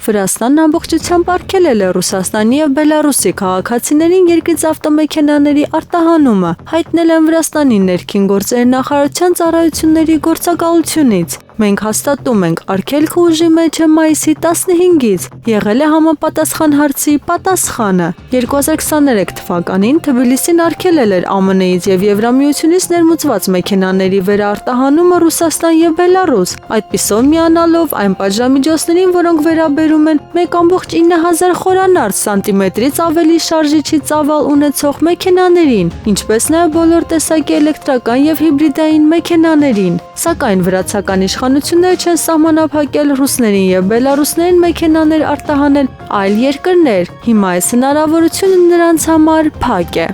Վրաստանն ամբողջությամբ արգելել է Ռուսաստանի և Բելարուսի քաղաքացիներին երկրից ավտոմեքենաների արտահանումը, հայտնել են Վրաստանի ներքին գործերի նախարարության ծառայությունների գործակալությունից։ Մենք հաստատում ենք, արգելքը ուժի մեջ է մայիսի 15-ից, եղել է համապատասխան հարցի պատասխանը։ 2023 թվականին Թբիլիսին արգելել էր ԱՄՆ-ից և Եվրամիությունից ներմուծված մեքենաների վերարտահանումը Ռուսաստան և Բելարուս, այդպիսով միանալով այն պատժամիջոցներին, որոնք վերաբերում են 1,9000 խորանարդ սանտիմետրից ավելի շարժիչի ծավալ ունեցող մեքենաներին, ինչպես նաև բոլոր տեսակի էլեկտրական և հիբրիդային մեքենաներին։ Սակայն վրացական իշխանությունները չեն սահմանափակել ռուսներին և բելարուսներին մեքենաներ արտահանել այլ երկրներ։ Հիմա այս հնարավորությունը նրանց համար փակ է։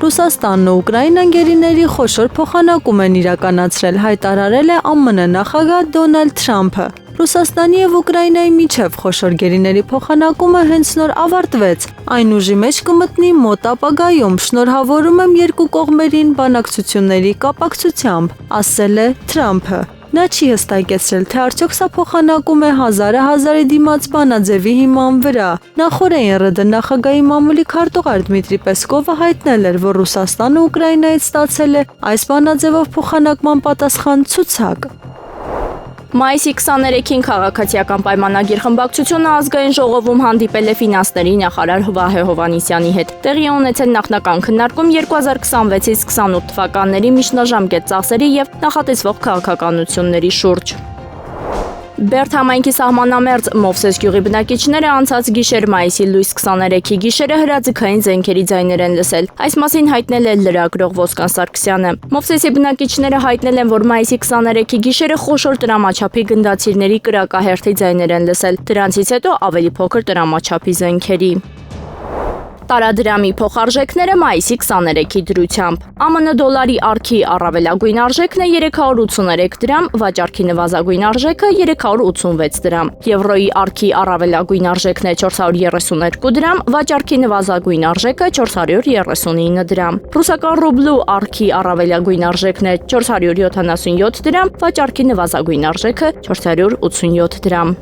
Ռուսաստանն ու Ուկրաինան գերիների խոշոր փոխանակում են իրականացրել, հայտարարել է ԱՄՆ նախագահ Դոնալդ Թրամփը։ Ռուսաստանի և Ուկրաինայի միջև խոշոր գերիների փոխանակումը հենց նոր ավարտվեց։ Այն ուժի մեջ կմտնի մոտ ապագայում, շնորհավորում եմ երկու կողմերին բանակցությունների կապակցությամբ, ասել է Թրամփը։ Նա չի հստակեցրել, թե արդյոք սա փոխանակում է 1000-ի դիմաց բանաձևի հիման վրա։ Նախօրեին ՌԴ նախագահի մամուլի քարտուղար Դմիտրի Պեսկովը հայտնել էր, որ Ռուսաստանը Ուկրաինայից ստացել է այս բանաձևով փոխանակման պատասխան ցուցակ։ Մայիսի 23-ին քաղաքացիական պայմանագիր խմբակցությունը ազգային ժողովում հանդիպել է ֆինանսների նախարար Վահե Հովհաննիսյանի հետ։ Տեղի ունեցել նախնական քննարկում 2026-ից 28 թվականների միջնաժամկետ ծախսերի եւ նախատեսվող քաղաքականությունների շուրջ։ Բերդ համայնքի սահմանամերձ Մովսես գյուղի բնակիչները անցած գիշեր մայիսի լույս 23-ի գիշերը հրաձգային զենքերի ձայներ են լսել։ Այս մասին հայտնել է լրագրող Ոսկան Սարգսյանը։ Մովսեսի բնակիչները հայտնել են, որ մայիսի 23-ի գիշերը խոշոր տրամաչափի գնդացիրների կրակահերթի ձայներ են լսել։ Դրանցից հետո ավելի փոքր տրամաչափի զենքերի։ Տարադրամի փոխարժեքները մայիսի 23-ի դրությամբ։ ԱՄՆ դոլարի արքի առավելագույն արժեքն է 383 դրամ, վաճառքի նվազագույն արժեքը 386 դրամ։ Եվրոյի արքի առավելագույն արժեքն է 432 դրամ, վաճառքի նվազագույն արժեքը 439 դրամ։ Ռուսական ռուբլու արքի առավելագույն արժեքն է 477 դրամ, վաճառքի նվազագույն արժեքը 487 դրամ։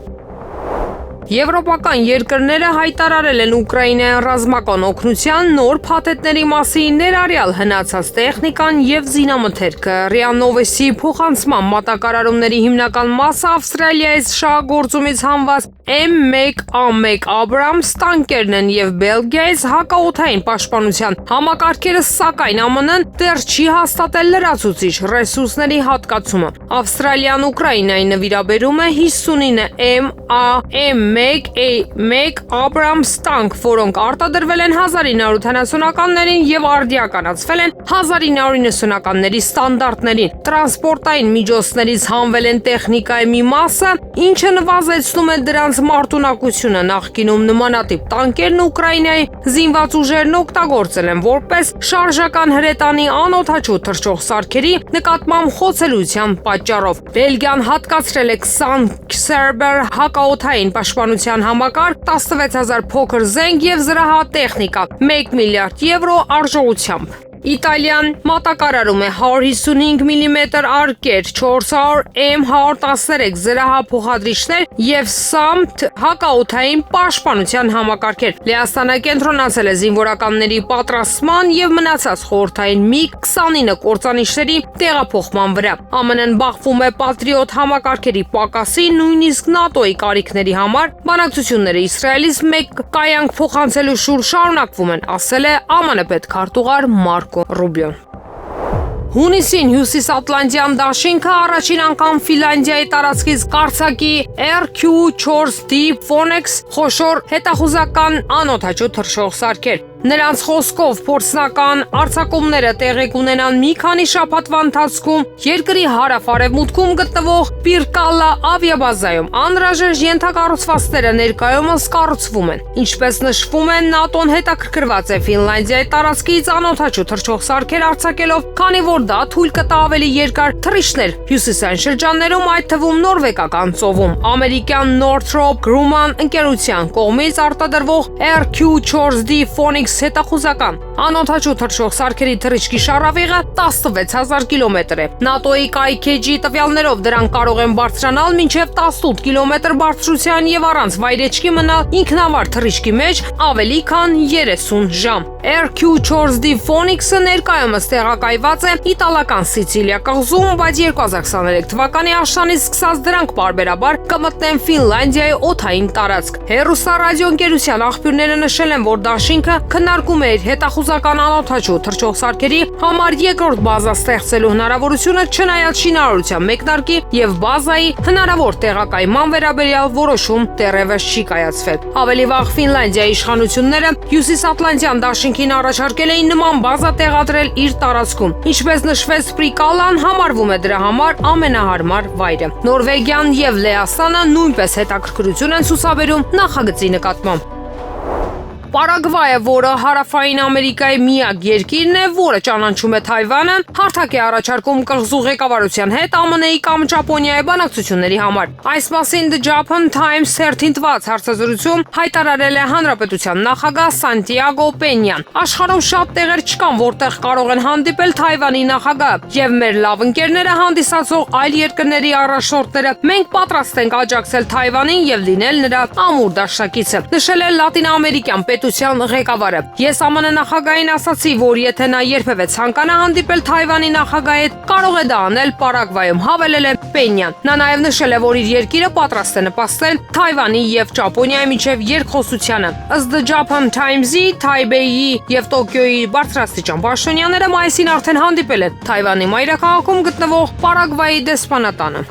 Եվրոպական երկրները հայտարարել են Ուկրաինային ռազմական օգնության նոր փաթեթների մասին, ներառյալ հնացած տեխնիկան եւ զինամթերքը։ ՌԻԱ Նովոստի փոխանցման մատակարարումների հիմնական մասը Ավստրալիայից շահագործումից հանված M1A1 Abrams տանկերն են եւ Բելգիայից հակաօդային պաշտպանության համակարգերը, սակայն ԱՄՆ-ն դեռ չի հաստատել լրացուցիչ ռեսուրսների հատկացումը։ Ավստրալիան Ուկրաինային նվիրաբերում է 59 M1A1 Abrams տանկ, որոնք արտադրվել են 1980-ականներին եւ արդիականացվել են 1990-ականների ստանդարտներին։ Տրանսպորտային միջոցներից հանվել են տեխնիկայի մի մասը, ինչը նվազեցնում է դրանց մարտունակությունը։ Նախկինում նմանատիպ տանկերն Ուկրաինայի զինված ուժերն օգտագործել են որպես շարժական հրետանի անօդաչու թռչող սարքերի նկատմամբ խոցելիության պատճառով։ Բելգիան հատկացրել է 20 Cerber հակաօդային պաշտպանության համակարգ, 16000 փոքր զենք եւ զրահատեխնիկա 1 միլիարդ եվրո արժողությամբ։ Իտալիան մատակարարում է 155 մմ արկեր, 400 M113 զրահափոխադրիչներ եւ SAMT հակաօդային պաշտպանության համակարգեր։ Լեհաստանը կենտրոնացել է զինվորականների պատրաստման եւ մնացած խորհրդային MiG-29 կործանիչների տեղափոխման վրա։ ԱՄՆ-ն բախվում է Patriot համակարգերի պակասի, նույնիսկ ՆԱՏՕ-ի կարիքների համար։ Բանակցությունները Իսրայելից մեկ կայանք փոխանցելու շուրջ շարունակվում են, ասել է ԱՄՆ պետքարտուղար Մարկ Ռուբիոն։ Հունիսին Հյուսիսատլանտյան դաշինքը առաջին անգամ Ֆինլանդիայի տարածքից կառցակի RQ-4D Phoenix խոշոր հետախուզական անօդաչու թռչող սարքեր։ Նրանց խոսքով փորձնական արձակումները տեղի կունենան մի քանի շաբաթվա ընթացքում երկրի հարավ-արևմուտքում գտնվող Պիրկալա ավիաբազայում։ Անհրաժեշտ ենթակառուցվածքները ներկայումս կառուցվում են։ Ինչպես նշվում է, ՆԱՏՕ-ն հետաքրքրված է Ֆինլանդիայի տարածքից անօդաչու թռչող սարքեր արձակելով, քանի որ դա թույլ կտա ավելի երկար թռիչքներ հյուսիսային շրջաններում, այդ թվում նորվեգական ծովում։ Ամերիկյան Northrop Grumman ընկերության կողմից արտադրվող RQ-4D Phoenix Times հետախուզական։ Անօդաչու թռչող սարքերի թռիչքի շարավիղը 16000 կիլոմետր է։ ՆԱՏՕ-ի կայքեջի տվյալներով դրանք կարող են բարձրանալ մինչև 18 կիլոմետր բարձրության եւ առանց վայրեջքի մնալ ինքնավար թռիչքի մեջ ավելի քան 30 ժամ։ RQ-4D Phoenix-ը ներկայումս տեղակայված է իտալական Սիցիլիա կղզում, բայց 2023 թվականի աշնանից սկսած դրանք պարբերաբար կմտնեն Ֆինլանդիայի օդային տարածք։ Հեռուստարադիոընկերության աղբյուրները նշել են, որ դաշինքը քննարկում է իր հետախուզական անօդաչու թռչող սարքերի համար երկրորդ բազա ստեղծելու հնարավորությունը, չնայած շինարարության մեկնարկի եւ բազայի հնարավոր տեղակայման վերաբերյալ որոշում դեռևս չի կայացվել։ Ավելի վաղ Ֆինլանդիայի իշխանությունները Հյուսիսատլանտյան դաշինքին առաջարկել էին նման բազա տեղադրել իր տարածքում։ Ինչպես նշվեց, Պրիկալան համարվում է դրա համար ամենահարմար վայրը։ Նորվեգիան եւ Լեհաստանը նույնպես հետաքրքրություն են ցուցաբերում նախագծի նկատմամբ։ Պարագվայը, որը հարավային Ամերիկայի միակ երկիրն է, որը ճանաչում է Թայվանը, հարթակ է առաջարկում կղզու ղեկավարության հետ ԱՄՆ-ի կամ Ճապոնիայի բանակցությունների համար։ Այս մասին The Japan Times 13 թվաց հարցազրույցում հայտարարել է հանրապետության նախագահ Սանտիագո Պենյան։ Աշխարհում շատ տեղեր չկան, որտեղ կարող են հանդիպել Թայվանի նախագահը, եւ մեր լավ ընկերները հանդիսացող այլ երկրների առաջնորդները մենք պատրաստ ենք աջակցել Թայվանին եւ լինել նրա ամուր դաշնակիցը, նշել է լատինաամերիկյան պետության ղեկավարը։ Ես ԱՄՆ նախագահին ասացի, որ եթե նա երբևէ ցանկանա հանդիպել Թայվանի նախագահի հետ, կարող է դա անել Պարագվայում, հավելել է Պենյան։ Նա նաև նշել է, որ իր երկիրը պատրաստ է նպաստել Թայվանի եւ Ճապոնիայի միջև երկխոսությանը։ Ըստ The Japan Times-ի, Թայբեյի եւ Տոկիոյի բարձրաստիճան պաշտոնյաները մայիսին արդեն հանդիպել են Թայվանի մայրաքաղաքում գտնվող Պարագվայի դեսպանատանը։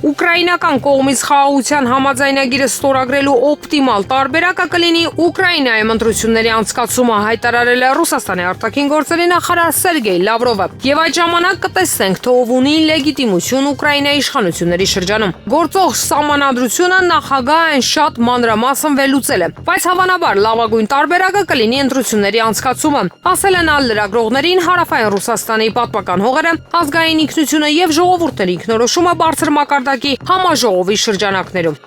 Ուկրաինական կողմից խաղաղության համաձայնագիրը ստորագրելու օպտիմալ տարբերակը կլինի Ուկրաինայում ընտրությունների անցկացումը, հայտարարել է Ռուսաստանի արտաքին գործերի նախարար Սերգեյ Լավրովը։ Եվ այդ ժամանակ կտեսնենք, թե ով ունի լեգիտիմություն Ուկրաինայի իշխանությունների շրջանում։ Գործող սահմանադրությունը նախագահն շատ մանրամասն վերլուծել է, բայց հավանաբար լավագույն տարբերակը կլինի ընտրությունների անցկացումը, ասել են լրագրողներին հարավային Ռուսաստանի պատմական հողերը, ազգային ինքնությունը եւ ժողովուրդների ինքնորոշումը բարձր մակարդակի համաժողովի շրջանակներում։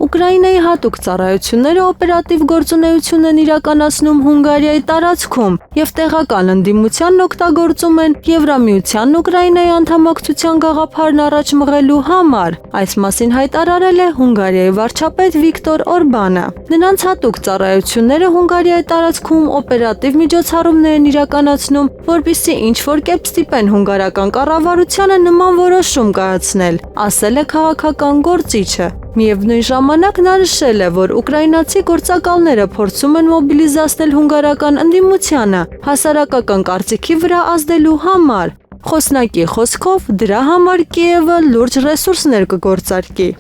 Ուկրաինայի հատուկ ծառայությունները օպերատիվ գործունեություն են իրականացնում Հունգարիայի տարածքում եւ տեղական ընդդիմությանն օգտագործում են Եվրամիությանն Ուկրաինայի անդամակցության գաղափարն առաջ մղելու համար։ Այս մասին հայտարարել է Հունգարիայի վարչապետ Վիկտոր Օրբանը։ Նրանց հատուկ ծառայությունները Հունգարիայի տարածքում օպերատիվ միջոցառումներ են իրականացնում, որպեսզի ինչ-որ կերպ ստիպեն հունգարական կառավարությանը նման որոշում կայացնել, ասել է քաղաքական գործիչը։ Միևնույն ժամանակ նա նշել է, որ ուկրաինացի գործակալները փորձում են մոբիլիզացնել հունգարական ընդդիմությանը հասարակական կարծիքի վրա ազդելու համար։ Խոսնակի խոսքով դրա համար Կիևը լուրջ ռեսուրսներ կգործարկի։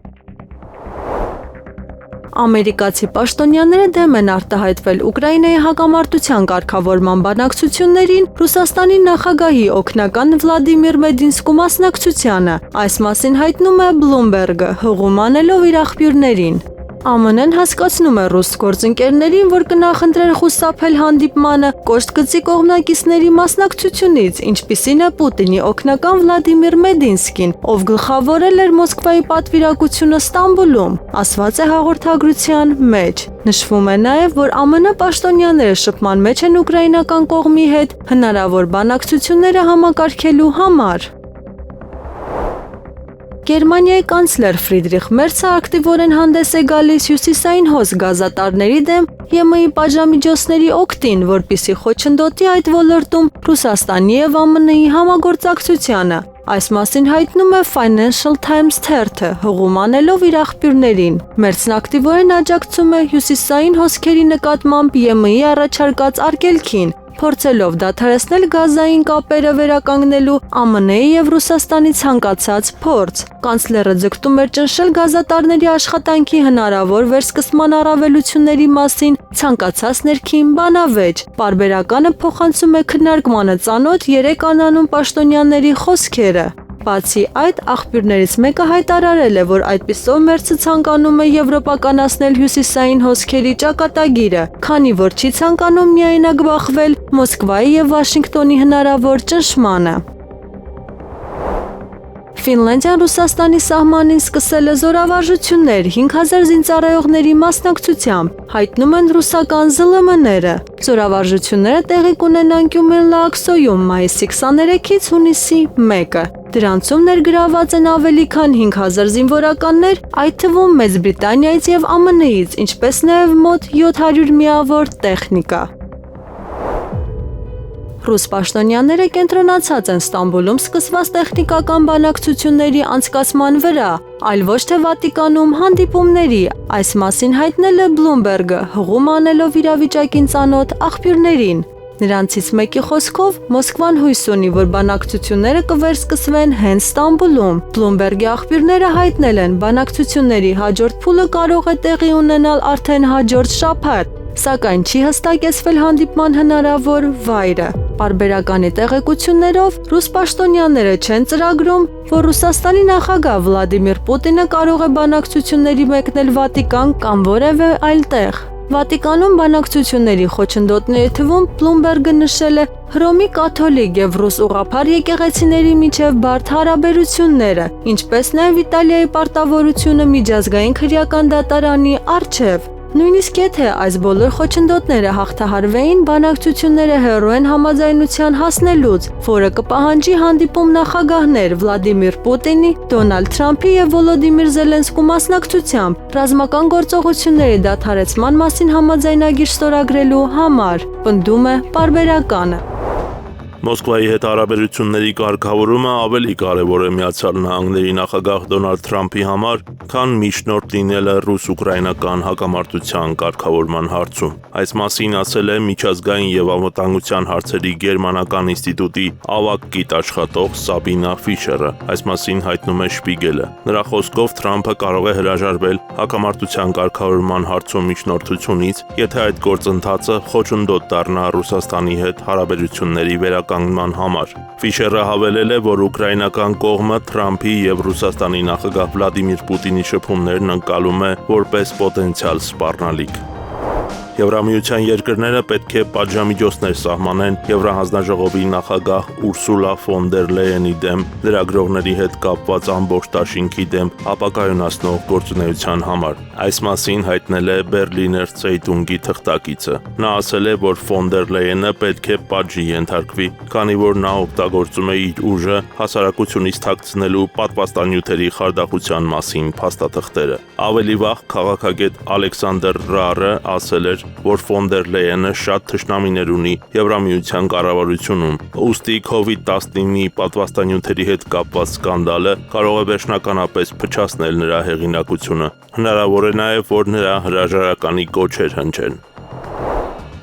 Ամերիկացի պաշտոնյաները դեմ են արտահայտվել Ուկրաինայի հակամարտության կարգավորման բանակցություններին Ռուսաստանի նախագահի օգնական Վլադիմիր Մեդինսկու մասնակցությանը։ Այս մասին հայտնում է Bloomberg-ը, հղում անելով իր աղբյուրներին։ ԱՄՆ-ն հասկացնում է ռուս գործընկերներին, որ կնախընտրեն խուսափել հանդիպմանը կոշտ գծի կողմնակիցների մասնակցությունից, ինչպիսին է Պուտինի օգնական Վլադիմիր Մեդինսկին, ով գլխավորել էր Մոսկվայի պատվիրակությունը Ստամբուլում, ասված է հաղորդագրության մեջ։ Նշվում է նաև, որ ԱՄՆ պաշտոնյաները շփման մեջ են ուկրաինական կողմի հետ հնարավոր բանակցությունները համակարգելու համար։ Գերմանիայի կանցլեր Ֆրիդրիխ Մերցը ակտիվորեն հանդես է գալիս հյուսիսային հոս գազատարների դեմ ԵՄ-ի պատժամիջոցների օգտին, որպեսզի խոչընդոտի այդ ոլորտում Ռուսաստանի եւ ԱՄՆ-ի համագործակցությանը։ Այս մասին հայտնում է Financial Times թերթը, հղում անելով իր աղբյուրներին։ Մերցն ակտիվորեն աջակցում է հյուսիսային հոսքերի նկատմամբ ԵՄ-ի առաջարկած արգելքին, փորձելով դադարեցնել գազային կապերը վերականգնելու ԱՄՆ-ի եւ Ռուսաստանի ցանկացած փորձ։ Կանցլերը ձգտում էր ճնշել գազատարների աշխատանքի հնարավոր վերսկսման առավելությունների մասին ցանկացած ներքին բանավեճ։ Պարբերականը փոխանցում է քննարկմանը ծանոթ 3 անանուն պաշտոնյաների խոսքերը։ Բացի այդ, աղբյուրներից մեկը հայտարարել է, որ այդպիսով Մերցը ցանկանում է եվրոպականացնել հյուսիսային հոսքերի ճակատագիրը, քանի որ չի ցանկանում միայնակ բախվել Մոսկվայի եւ Վաշինգտոնի հնարավոր ճնշմանը։ Ֆինլանդիան Ռուսաստանի սահմանին սկսել է զորավարժություններ 5000 զինծառայողների մասնակցությամբ, հայտնում են ռուսական ԶԼՄ-ները։ Զորավարժությունները տեղի կունենան Գյումելնաաքսոյում մայիսի 23-ից հունիսի 1-ը։ Դրանցում ներգրաված են ավելի քան 5000 զինվորականներ, այդ թվում Մեծ Բրիտանիայից և ԱՄՆ-ից, ինչպես նաև մոտ 700 միավոր տեխնիկա։ Ռուս պաշտոնյաները կենտրոնացած են Ստամբուլում սկսված տեխնիկական բանակցությունների անցկացման վրա, այլ ոչ թե Վատիկանում հանդիպումների, այս մասին հայտնել է Bloomberg-ը, հղում անելով իրավիճակին ծանոթ աղբյուրներին։ Նրանցից մեկի խոսքով Մոսկվան հույս ունի, որ բանակցությունները կվերսկսվեն հենց Ստամբուլում։ Bloomberg-ի աղբյուրները հայտնել են, բանակցությունների հաջորդ փուլը կարող է տեղի ունենալ արդեն հաջորդ շաբաթ, սակայն չի հստակեցվել հանդիպման հնարավոր վայրը։ Պարբերականի տեղեկություններով ռուս պաշտոնյաները չեն ծրագրում, որ Ռուսաստանի նախագահ Վլադիմիր Պուտինը կարող է բանակցությունների մեկնել Վատիկան կամ որևէ այլ տեղ։ Վատիկանում բանակցությունների խոչընդոտների թվում Bloomberg-ը նշել է Հռոմի կաթոլիկ և ռուս ուղղափառ եկեղեցիների միջև բարդ հարաբերությունները, ինչպես նաև Իտալիայի պարտավորությունը միջազգային քրեական դատարանի առջև։ Նույնիսկ եթե այս բոլոր խոչընդոտները հաղթահարվեին, բանակցությունները հեռու են համաձայնության հասնելուց, որը կպահանջի հանդիպում նախագահներ Վլադիմիր Պուտինի, Դոնալդ Թրամփի և Վոլոդիմիր Զելենսկու մասնակցությամբ ռազմական գործողությունների դադարեցման մասին համաձայնագիր ստորագրելու համար, պնդում է պարբերականը։ Մոսկվայի հետ հարաբերությունների կարգավորումը ավելի կարևոր է Միացյալ Նահանգների նախագահ Դոնալդ Թրամփի համար, քան միջնորդ լինելը ռուս-ուկրաինական հակամարտության կարգավորման հարցում։ Այս մասին ասել է միջազգային և անվտանգության հարցերի գերմանական ինստիտուտի ավագ գիտաշխատող Սաբինա Ֆիշերը, այս մասին հայտնում է Շպիգելը։ Նրա խոսքով Թրամփը կարող է հրաժարվել հակամարտության կարգավորման հարցում միջնորդությունից, եթե այդ գործընթացը խոչընդոտ դառնա Ռուսաստանի հետ հարաբերությունների վերականգնման համար։ Ֆիշերը հավելել է, որ ուկրաինական կողմը Թրամփի և Ռուսաստանի նախագահ Վլադիմիր Պուտինի շփումներն ընկալում է որպես պոտենցիալ սպառնալիք։ Եվրամիության երկրները պետք է պատժամիջոցներ սահմանեն Եվրահանձնաժողովի նախագահ Ուրսուլա ֆոն դեր Լեյենի դեմ լրագրողների հետ կապված ամբողջ դաշինքի դեմ ապակայունացնող գործունեության համար։ Այս մասին հայտնել է Բերլիներ Ցեյտունգի թղթակիցը։ Նա ասել է, որ ֆոն դեր Լեյենը պետք է պատժի ենթարկվի, քանի որ նա օգտագործում է իր ուժը հասարակությունից թաքցնելու պատվաստանյութերի խարդախության մասին փաստաթղթերը։ Ավելի վաղ քաղաքագետ Ալեքսանդր Ռարը ասել էր, որ ֆոն դեր Լեյենը շատ թշնամիներ ունի Եվրամիության կառավարությունում, ուստի COVID-19-ի պատվաստանյութերի հետ կապված սկանդալը կարող է վերջնականապես փչացնել նրա հեղինակությունը։ Հնարավոր է նաև, որ նրա հրաժարականի կոչեր հնչեն։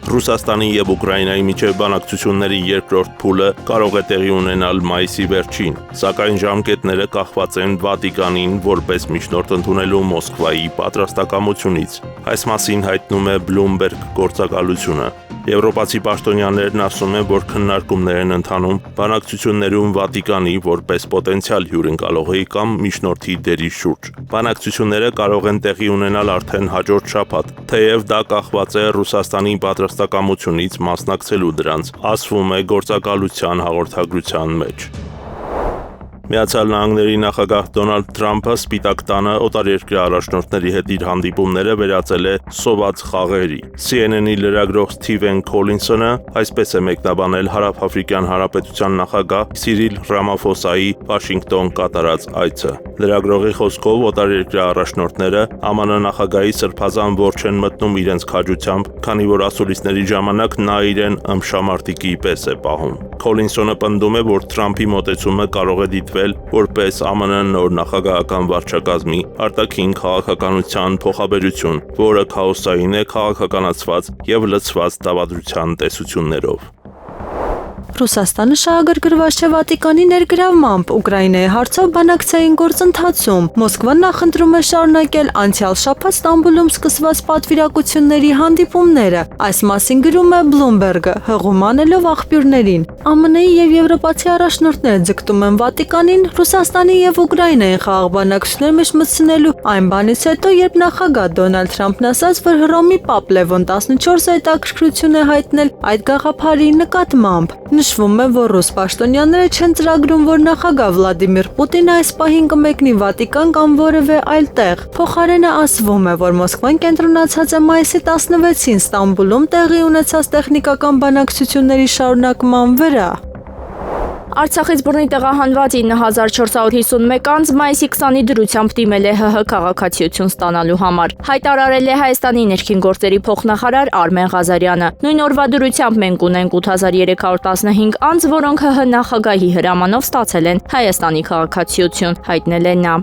Ռուսաստանի և Ուկրաինայի միջև բանակցությունների երկրորդ փուլը կարող է տեղի ունենալ մայիսի վերջին, սակայն ժամկետները կախված են Վատիկանին որպես միջնորդ ընդունելու Մոսկվայի պատրաստակամությունից։ Այս մասին հայտնում է Bloomberg գործակալությունը։ Եվրոպացի պաշտոնյաներն ասում են, որ քննարկումներ են ընթանում բանակցություններում Վատիկանի որպես պոտենցիալ հյուրընկալողի կամ միջնորդի դերի շուրջ։ Բանակցությունները կարող են տեղի ունենալ արդեն հաջորդ շաբաթ, թեև դա կախված է Ռուսաստանի պատրաստակամությունից մասնակցելու դրանց, ասվում է գործակալության հաղորդագրության մեջ։ Միացյալ Նահանգների նախագահ Դոնալդ Թրամփը Սպիտակ տանը օտարերկրյա առաջնորդների հետ իր հանդիպումները վերածել է սոված խաղերի։ CNN-ի լրագրող Սթիվեն Քոլինսոնը այսպես է մեկնաբանել Հարավաֆրիկյան Հանրապետության նախագահ Սիրիլ Ռամաֆոսայի Վաշինգտոն կատարած այցը։ Լրագրողի խոսքով օտարերկրյա առաջնորդները ԱՄՆ նախագահի սրբազան ворջ են մտնում իրենց քաջությամբ, քանի որ ասուլիսների ժամանակ նա իրեն ըմբշամարտիկի պես է պահում։ Քոլինսոնը պնդում է, որ Թրամփի մոտեցումը կարող է դիտվել որպես ԱՄՆ նոր նախագահական վարչակազմի արտաքին քաղաքականության փոխաբերություն, որը քաոսային է քաղաքականացված և լցված դավադրության տեսություններով։ Ռուսաստանը շահագրգռված չէ Վատիկանի ներգրավմամբ Ուկրաինայի հարցով բանակցային գործընթացում։ Մոսկվան նախընտրում է շարունակել անցյալ շաբաթ Ստամբուլում սկսված պատվիրակությունների հանդիպումները։ Այս մասին գրում է Bloomberg-ը, հղում անելով աղբյուրներին։ ԱՄՆ-ի և եվրոպացի առաջնորդները ձգտում են Վատիկանին Ռուսաստանի և Ուկրաինայի խաղաղ բանակցությունների մեջ մտցնելու այն բանից հետո, երբ նախագահ Դոնալդ Թրամփն ասաց, որ Հռոմի Պապ Լևոն 14-ը հետաքրքրություն է հայտնել այդ գաղափարի նկատմամբ։ Նշվում է, որ ռուս պաշտոնյաները չեն ծրագրում, որ նախագահ Վլադիմիր Պուտինը այս պահին կմեկնի Վատիկան կամ որևէ այլ տեղ։ Փոխարենը ասվում է, որ Մոսկվան կենտրոնացած է մայիսի 16-ին Ստամբուլում տեղի ունեցած տեխնիկական բանակցությունների շարունակման վրա։ Արցախից բռնի տեղահանված 9451 անձ մայիսի 20-ի դրությամբ դիմել է ՀՀ քաղաքացիություն ստանալու համար։ Հայտարարել է Հայաստանի ներքին գործերի փոխնախարար Արմեն Ղազարյանը։ Նույն օրվա դրությամբ մենք ունենք 8315 անձ, որոնք ՀՀ նախագահի հրամանով ստացել են Հայաստանի քաղաքացիություն, հայտնել է նա։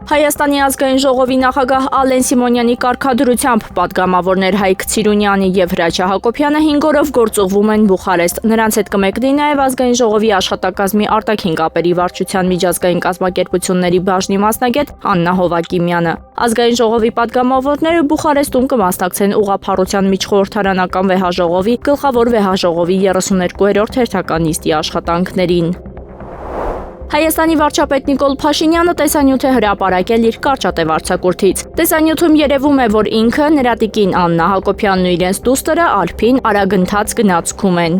Հայաստանի ազգային ժողովի նախագահ Ալեն Սիմոնյանի կարգադրությամբ պատգամավորներ Հայկ Ցիրունյանի եւ Հրաչյա Հակոբյանը 5 օրով գործուղվում են Բուխարեստ։ Նրանց հետ կմեկնի նաեւ ազգային ժողովի աշխատակազմի արտաքին կապերի վարչության միջազգային կազմակերպությունների բաժնի մասնագետ Աննա Հովակիմյանը։ Ազգային ժողովի պատգամավորները Բուխարեստում կմասնակցեն ուղղափառության միջխորհրդարանական վեհաժողովի գլխավոր վեհաժողովի 32-րդ հերթական նիստի աշխատանքներին։ Հայաստանի վարչապետ Նիկոլ Փաշինյանը տեսանյութ է հրապարակել իր կարճատև արձակուրդից։ Տեսանյութում երևում է, որ ինքը, նրա տիկին Աննա Հակոբյանն ու իրենց դուստրը Ալփին արագընթաց գնացքում են։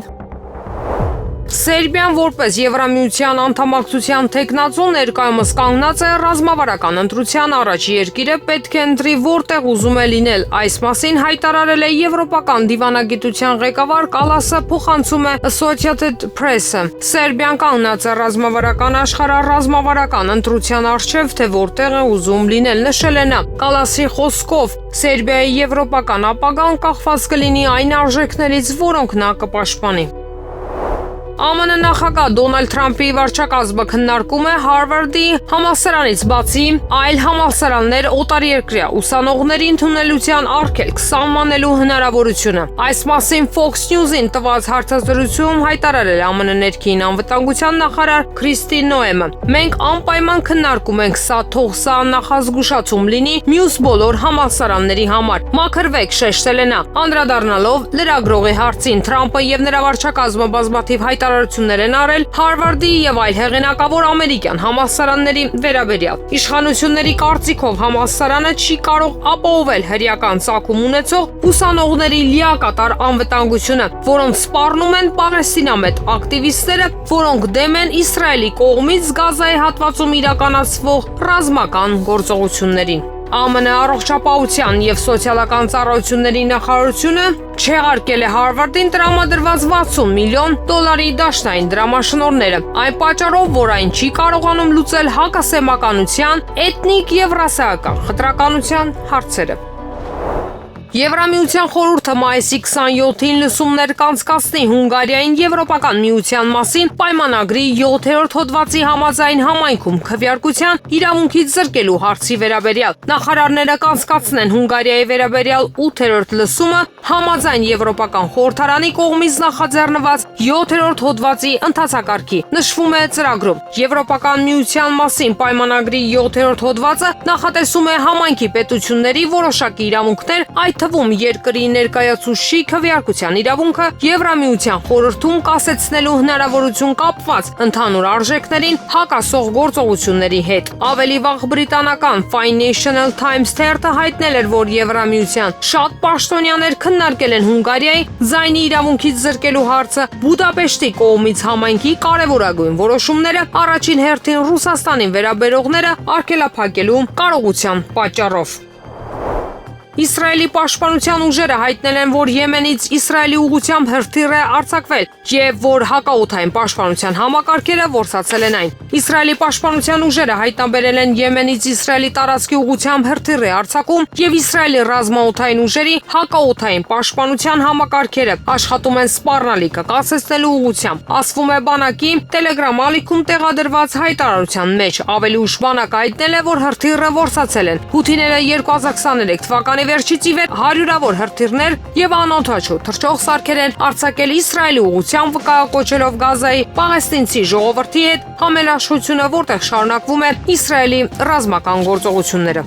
Սերբիան որպես Եվրամիության անդամակցության թեկնածու ներկայումս կանգնած է ռազմավարական ընտրության առաջ։ Երկիրը պետք է ընտրի որտեղ ուզում է լինել։ Այս մասին հայտարարել է եվրոպական դիվանագիտության ղեկավար Կալասը, փոխանցում է Associated Press-ը։ Սերբիան կանգնած է ռազմավարական աշխարհառազմավարական ընտրության առջև, թե որտեղ է ուզում լինել, նշել է նա։ Կալասի խոսքով Սերբիայի եվրոպական ապագան կախված կլինի այն արժեքներից, որոնք նա կպաշտպանի։ ԱՄՆ նախագահ Դոնալդ Թրամփի վարչակազմը քննարկում է Հարվարդի համալսարանից բացի այլ համալսարաններ օտարերկրյա ուսանողների ընդունելության արգելք սահմանելու հնարավորությունը։ Այս մասին Fox News-ին տված հարցազրույցում հայտարարել է ԱՄՆ ներքին անվտանգության նախարար Քրիստի Նոեմը։ Մենք անպայման քննարկում ենք սա, թող սա նախազգուշացում լինի մյուս բոլոր համալսարանների համար։ Մաքրվեք, շեշտել է նա։ Անդրադառնալով լրագրողի հարցին, Թրամփը եւ նրա վարչակազմը բազմաթիվ հայտարարություններ են արել Հարվարդի եւ այլ հեղինակավոր ամերիկյան համալսարանների վերաբերյալ։ Իշխանությունների կարծիքով համալսարանը չի կարող ապահովել հրեական ծագում ունեցող ուսանողների լիակատար անվտանգությունը, որոնց սպառնում են պաղեստինամետ ակտիվիստները, որոնք դեմ են Իսրայելի կողմից Գազայի հատվածում իրականացվող ռազմական գործողություններին։ ԱՄՆ առողջապահության եւ սոցիալական ծառայությունների նախարարությունը չեղարկել է Հարվարդին տրամադրված $60 միլիոն դաշնային դրամաշնորհները, այն պատճառով, որ այն չի կարողանում լուծել հակասեմականության, էթնիկ եւ ռասայական խտրականության հարցերը։ Եվրամիության խորհուրդը մայիսի 27-ին լսումներ կանցկացնի Հունգարիային Եվրոպական միության մասին պայմանագրի 7-րդ հոդվածի համաձայն համայնքում քվեարկության իրավունքից զրկելու հարցի վերաբերյալ։ Նախարարները կանցկացնեն Հունգարիայի վերաբերյալ 8-րդ լսումը համաձայն Եվրոպական խորհրդարանի կողմից նախաձեռնված 7-րդ հոդվածի ընթացակարգի։ Նշվում է ծրագրում։ Եվրոպական միության մասին պայմանագրի 7-րդ հոդվածը նախատեսում է համայնքի պետությունների որոշակի իրավունքներ, այդ թվում երկրի ներկայացուցիչի քվեարկության իրավունքը Եվրամիության խորհրդում կասեցնելու հնարավորություն կապված ընդհանուր արժեքներին հակասող գործողությունների հետ։ Ավելի վաղ բրիտանական Financial Times թերթը հայտնել էր, որ Եվրամիության շատ պաշտոնյաներ քննարկել են Հունգարիայի ձայնի իրավունքից զրկելու հարցը, Բուդապեշտի կողմից համայնքի կարևորագույն որոշումները, առաջին հերթին Ռուսաստանին վերաբերողները արգելափակելու կարողության պատճառով։ Իսրայելի պաշտպանության ուժերը հայտնել են, որ Եմենից Իսրայելի ուղղությամբ հրթիռ է արձակվել եւ որ հակաօդային պաշտպանության համակարգերը որսացել են այն։ Իսրայելի պաշտպանության ուժերը հայտնաբերել են Եմենից Իսրայելի տարածքի ուղղությամբ հրթիռ է արձակում եւ Իսրայելի ռազմաօդային ուժերի հակաօդային պաշտպանության համակարգերը աշխատում են սպառնալիքը կասեցնելու ուղղությամբ։ Ասվում է բանակի Telegram ալիքում տեղադրված հայտարարության մեջ։ Ավելի ուշ բանակը հայտնել է, որ հրթիռը որսացել են։ Հութիները 2023 թվականի վերջից ի վեր հարյուրավոր հրթիռներ եւ անօդաչու թռչող սարքեր են արձակել Իսրայելի ուղղությամբ վկայակոչելով Գազայի պաղեստինցի ժողովրդի հետ համելաշխությունը, որտեղ շարունակվում է Իսրայելի ռազմական գործողությունները։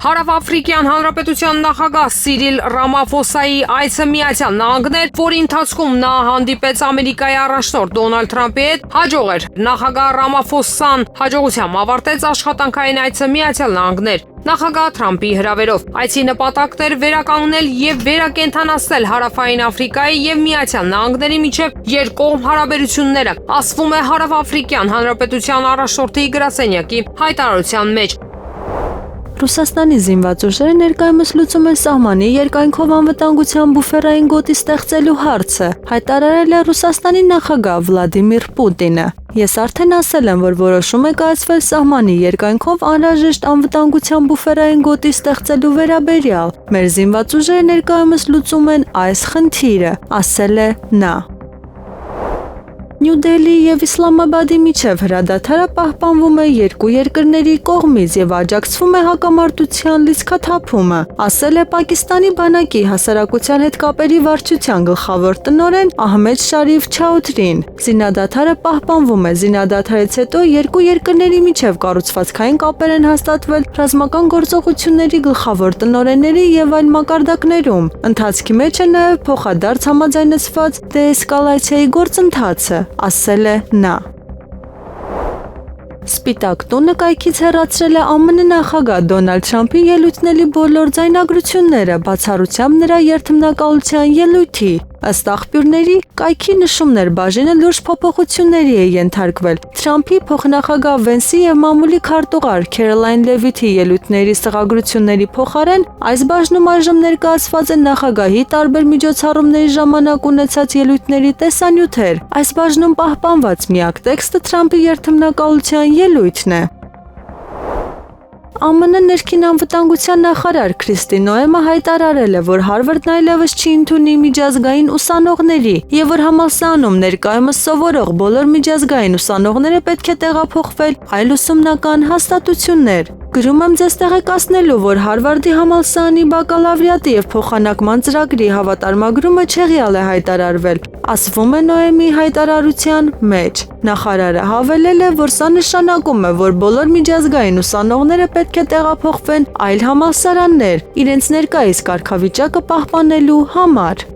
Հարավաֆրիկյան Հանրապետության նախագահ Սիրիլ Ռամաֆոսայի այցը Միացյալ Նահանգներ, որի ընթացքում նա հանդիպեց Ամերիկայի առաջնորդ Դոնալդ Թրամփի հետ, հաջող էր։ Նախագահ Ռամաֆոսան հաջողությամբ ավարտեց աշխատանքային այցը Միացյալ Նահանգներ նախագահ Թրամփի հրավերով։ Այցի նպատակն էր վերականգնել եւ վերակենդանացնել Հարավային Աֆրիկայի եւ Միացյալ Նահանգների միջև երկկողմ հարաբերությունները, ասվում է Հարավաֆրիկյան Հանրապետության առաջնորդի գրասենյակի հայտարարության մեջ։ Ռուսաստանի զինված ուժերը ներկայումս լուծում են սահմանի երկայնքով անվտանգության բուֆերային գոտի ստեղծելու հարցը, հայտարարել է Ռուսաստանի նախագահ Վլադիմիր Պուտինը։ Ես արդեն ասել եմ, որ որոշում է կայացվել սահմանի երկայնքով անհրաժեշտ անվտանգության բուֆերային գոտի ստեղծելու վերաբերյալ։ Մեր զինված ուժերը ներկայումս լուծում են այս խնդիրը, ասել է նա։ Նյու Դելհիի եւ Իսլամաբադի միջև հրադադարը պահպանվում է երկու երկրների կողմից եւ աջակցվում է հակամարտության լիցքաթափումը, ասել է Պակիստանի բանակի հասարակության հետ կապերի վարչության գլխավոր տնօրեն Ահմեդ Շարիֆ Չաուդրին։ Զինադադարը պահպանվում է։ Զինադադարից հետո երկու երկրների միջև կառուցվածքային կապեր են հաստատվել ռազմական գործողությունների գլխավոր տնօրենների եւ այլ մակարդակներում։ Ընթացքի մեջ է նաեւ փոխադարձ համաձայնեցված դեէսկալացիայի գործընթացը, ասել է նա։ Սպիտակ տունը կայքից հեռացրել է ԱՄՆ նախագահ Դոնալդ Թրամփի ելույթների բոլոր ձայնագրությունները, բացառությամբ նրա երթմնակալության ելույթի։ Ըստ աղբյուրների, կայքի նշումներ բաժինը լուրջ փոփոխությունների է ենթարկվել։ Թրամփի փոխնախագահ Վենսի եւ մամուլի քարտուղար Քերոլայն Լևիթի ելույթների սղագրությունների փոխարեն այս բաժնում այժմ ներկայացված են նախագահի տարբեր միջոցառումների ժամանակ ունեցած ելույթների տեսանյութեր։ Այս բաժնում պահպանված միակ տեքստը Թրամփի երթմնակալության ելույթն է։ ԱՄՆ ներքին անվտանգության նախարար Քրիստի Նոեմը հայտարարել է, որ Հարվարդն այլևս չի ընդունի միջազգային ուսանողների եւ որ համալսարանում ներկայումս սովորող բոլոր միջազգային ուսանողները պետք է տեղափոխվել այլ ուսումնական հաստատություններ։ Գրում եմ ձեզ տեղեկացնելու, որ Հարվարդի համալսարանի բակալավրիատի եւ փոխանակման ծրագրի հավատարմագրումը չեղյալ է հայտարարվել, ասվում է Նոեմի հայտարարության մեջ։ Նախարարը հավելել է, որ սա նշանակում է, որ բոլոր միջազգային ուսանողները պետք է տեղափոխվեն այլ համալսարաններ, իրենց ներկայիս կարգավիճակը պահպանելու համար։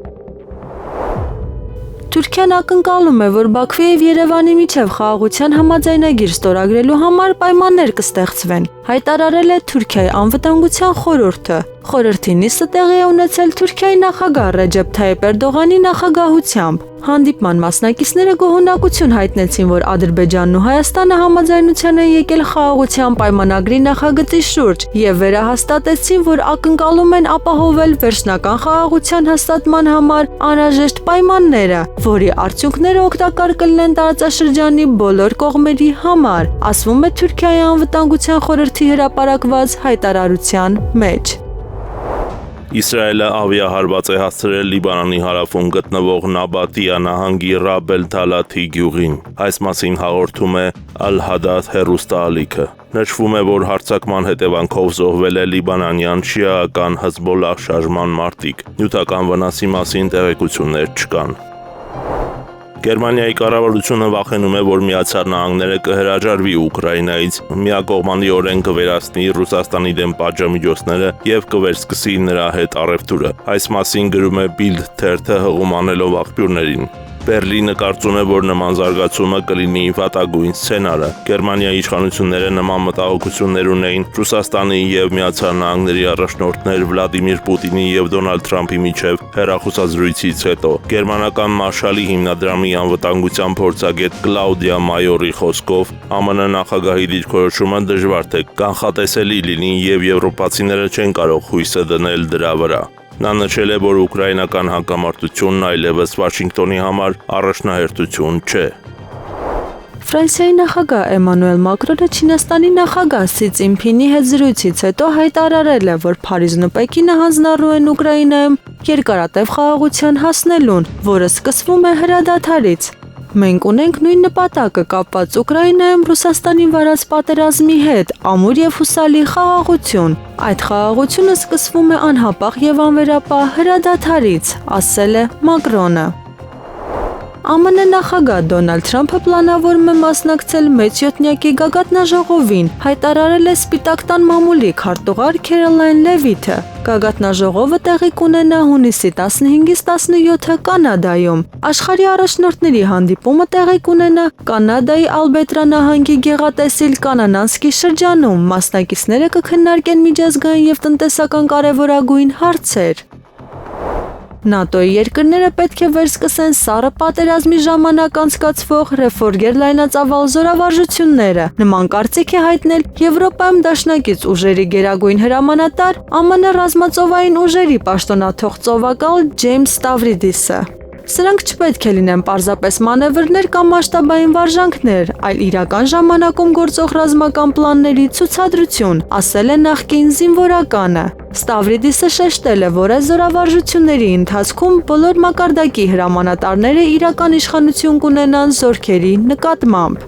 Թուրքիան ակնկալում է, որ Բաքվի եւ Երևանի միջև խաղաղության համաձայնագիր ստորագրելու համար պայմաններ կստեղծվեն, հայտարարել է Թուրքիայի անվտանգության խորհուրդը։ Խորհրդի նիստը տեղի է ունեցել Թուրքիայի նախագահ Ռեջեփ Թայիփ Էրդողանի նախագահությամբ։ Հանդիպման մասնակիցները գոհունակություն հայտնեցին, որ Ադրբեջանն ու Հայաստանը համաձայնության են եկել խաղաղության պայմանագրի նախագծի շուրջ եւ վերահաստատեցին, որ ակնկալում են ապահովել վերջնական խաղաղության հաստատման համար անհրաժեշտ պայմանները, որի արդյունքները օգտակար կլինեն տարածաշրջանի բոլոր կողմերի համար, ասվում է Թուրքիայի անվտանգության խորհրդի հրապարակված հայտարարության մեջ։ Իսրայելը ավիահարված է հասցրել Լիբանանի հարավում գտնվող Նաբատիա նահանգի Ռաբ էլ-Թալաթի գյուղին։ Այս մասին հաղորդում է Ալ-Հադաթ հեռուստաալիքը։ Նշվում է, որ հարձակման հետևանքով զոհվել է լիբանանյան շիաական Հեզբոլլահ շարժման մարտիկ։ Նյութական վնասի մասին տեղեկություններ չկան։ Գերմանիայի կառավարությունը վախենում է, որ Միացյալ Նահանգները կհրաժարվի Ուկրաինայից, միակողմանի օրեն կվերացնի Ռուսաստանի դեմ պատժամիջոցները եւ կվերսկսի նրա հետ առևտուրը։ Այս մասին գրում է Bild թերթը հղում անելով աղբյուրներին։ Բերլինը կարծում է, որ նման զարգացումը կլինի վատագույն սցենարը։ Գերմանիայի իշխանությունները նման մտահոգություններ ունեին Ռուսաստանի եւ Միացյալ Նահանգների առաջնորդներ Վլադիմիր Պուտինի եւ Դոնալդ Թրամփի միջև հեռախոսազրույցից հետո։ Գերմանական Մարշալի հիմնադրամի անվտանգության փորձագետ Կլաուդիա Մայորի խոսքով ԱՄՆ նախագահի դիրքորոշումը դժվար թե կանխատեսելի լինի եւ եվրոպացիները չեն կարող հույսը դնել դրա վրա։ Նա նշել է, որ ուկրաինական հակամարտությունն այլևս Վաշինգտոնի համար առաջնահերթություն չէ։ Ֆրանսիայի նախագահ Էմանուել Մակրոնը Չինաստանի նախագահ Սի Ցзինփինի հետ զրույցից հետո հայտարարել է, որ Փարիզն ու Պեկինը հանձնառու են Ուկրաինայում երկարատև խաղաղության հասնելուն, որը սկսվում է հրադադարից։ Մենք ունենք նույն նպատակը կապված Ուկրաինայում Ռուսաստանի վարած պատերազմի հետ, ամուր եւ հուսալի խաղաղություն։ Այդ խաղաղությունը սկսվում է անհապաղ եւ անվերապահ հրադադարից, ասել է Մակրոնը։ ԱՄՆ նախագահ Դոնալդ Թրամփը պլանավորում է մասնակցել մեծ յոթնյակի գագաթնաժողովին, հայտարարել է Սպիտակ տան մամուլի քարտուղար Քերոլայն Լևիթը։ Գագաթնաժողովը տեղի կունենա հունիսի 15-ից 17-ը Կանադայում։ Աշխարհի առաջնորդների հանդիպումը տեղի կունենա Կանադայի Ալբերտա նահանգի գեղատեսիլ Կանանանսկի շրջանում։ Մասնակիցները կքննարկեն միջազգային եւ տնտեսական կարևորագույն հարցեր։ ՆԱՏՕ-ի երկրները պետք է վերսկսեն սառը պատերազմի ժամանակ անցկացվող ռեֆորգեր լայնածավալ զորավարժությունները։ Նման կարծիք է հայտնել Եվրոպայում դաշնակից ուժերի գերագույն հրամանատար ԱՄՆ ռազմածովային ուժերի պաշտոնաթող ծովակալ Ջեյմս Ստավրիդիսը։ Սրանք չպետք է լինեն պարզապես մանևրներ կամ մասշտաբային վարժանքներ, այլ իրական ժամանակում գործող ռազմական պլանների ցուցադրություն, ասել է նախկին զինվորականը։ Ստավրիդիսը շեշտել է, որ այս զորավարժությունների ընթացքում բոլոր մակարդակի հրամանատարները իրական իշխանություն կունենան զորքերի նկատմամբ։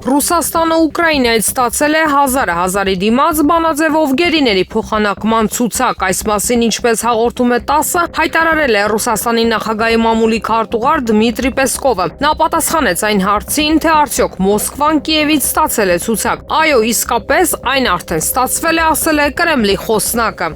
Ռուսաստանը Ուկրաինայից ստացել է 1000-ի դիմաց բանաձևով գերիների փոխանակման ցուցակ։ Այս մասին, ինչպես հաղորդում է ՏԱՍՍ-ը, հայտարարել է Ռուսաստանի նախագահի մամուլի քարտուղար Դմիտրի Պեսկովը։ Նա պատասխանեց այն հարցին, թե արդյոք Մոսկվան Կիևից ստացել է ցուցակ։ Այո, իսկապես այն արդեն ստացվել է, ասել է Կրեմլի խոսնակը։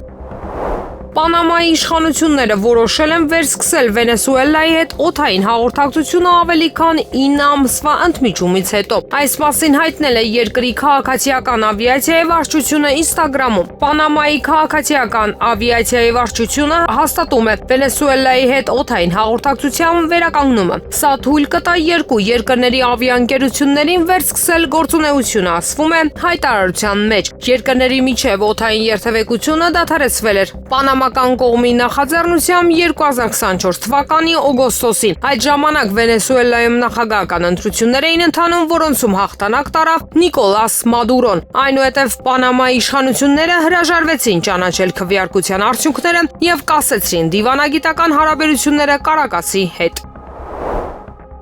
Պանամայի իշխանությունները որոշել են վերսկսել Վենեսուելայի հետ օդային հաղորդակցությունը ավելի քան 9 ամսվա ընդմիջումից հետո։ Այս մասին հայտնել է երկրի քաղաքացիական ավիացիայի վարչությունը Instagram-ում։ Պանամայի քաղաքացիական ավիացիայի վարչությունը հաստատում է Վենեսուելայի հետ օդային հաղորդակցության վերականգնումը։ Սա թույլ կտա երկու երկրների ավիաընկերություններին վերսկսել գործունեությունը, ասվում է հայտարարության մեջ։ Երկրների միջև օդային երթևեկությունը դադարեցվել էր Պանամական կողմի նախաձեռնությամբ 2024 թվականի օգոստոսին։ Այդ ժամանակ Վենեսուելայում նախագահական ընտրություններ էին ընթանում, որոնցում հաղթանակ տարավ Նիկոլաս Մադուրոն։ Այնուհետև Պանամայի իշխանությունները հրաժարվեցին ճանաչել քվեարկության արդյունքները եւ կասեցրին դիվանագիտական հարաբերությունները Կարակասի հետ։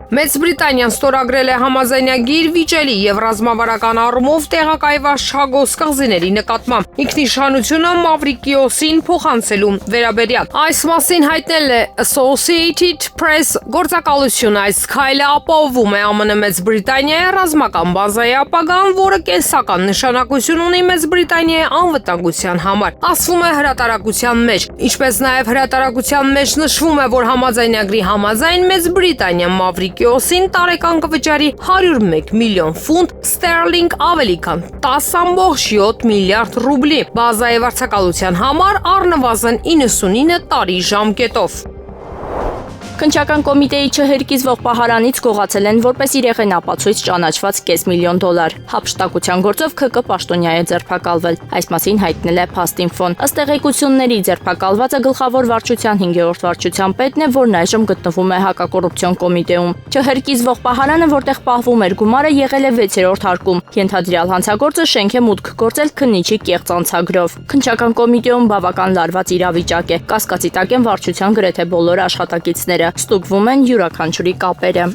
Մեծ Բրիտանիան ստորագրել է համաձայնագիր վիճելի եւ ռազմավարական առումով տեղակայված Չագոս կղզիների նկատմամբ ինքնիշխանությունը Մավրիկիոսին փոխանցելու վերաբերյալ։ Այս մասին հայտնել է Associated Press գործակալությունը։ Այս քայլը ապահովում է ԱՄՆ Մեծ Բրիտանիայի ռազմական բազայի ապագան, որը կենսական նշանակություն ունի Մեծ Բրիտանիայի անվտանգության համար, ասվում է հրատարակության մեջ։ Ինչպես նաեւ հրատարակության մեջ նշվում է, որ համաձայնագրի համաձայն Մեծ Բրիտանիան Մավրիկիոսին տարեկան կվճարի 101 միլիոն ֆունտ ստերլինգ, ավելի քան 10.7 միլիարդ ռուբլի բազայի վարձակալության համար առնվազն 99 տարի ժամկետով։ Քննչական կոմիտեի չհերկիզվող պահարանից գողացել են որպես իրեղեն ապացույց ճանաչված $500,000։ Հափշտակության գործով ՔԿ պաշտոնյա է ձերբակալվել։ Այս մասին հայտնել է Փաստինֆոն։ Ըստ տեղեկությունների ձերբակալվածը գլխավոր վարչության 5-րդ վարչության պետն է, որն այժմ գտնվում է հակակոռուպցիոն կոմիտեում։ Չհերկիզվող պահարանը, որտեղ պահվում էր գումարը, եղել է 6-րդ հարկում։ Ենթադրյալ հանցագործը շենք է մուտք գործել քննիչի կեղծ անցագրով։ Քննչական կոմիտեում բավական լարված իրավիճակ է։ Կասկածի տակ են վարչության գրեթե բոլոր աշխատակիցները։ Ստուգվում են յուրաքանչյուրի կապերը։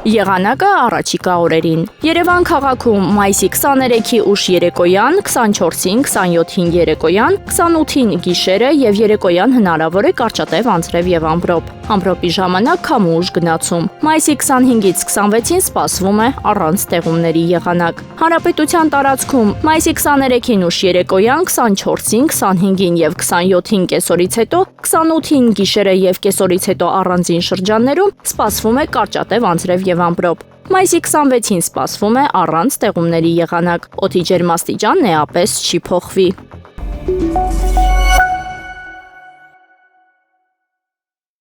Եղանակը առաջիկա օրերին։ Երևան քաղաքում մայիսի 23-ի ուշ երեկոյան, 24-ին, 27-ին երեկոյան, 28-ին գիշերը եւ երեկոյան հնարավոր է կարճատև անձրև եւ ամպրոպ։ Ամպրոպի ժամանակ քամու ուժ գնացում։ Մայիսի 25-ից 26-ին սպասվում է առանց տեղումների եղանակ։ Հանրապետության տարածքում մայիսի 23-ին ուշ երեկոյան, 24-ին, 25-ին եւ 27-ին կեսօրից հետո, 28-ին գիշերը եւ կեսօրից հետո առանձին շրջաններում սպասվում է կարճատև անձրև եւ ամպրոպ։ Մայիսի 26-ին սպասվում է առանց տեղումների եղանակ։ Օդի ջերմաստիճանն էապես չի փոխվի։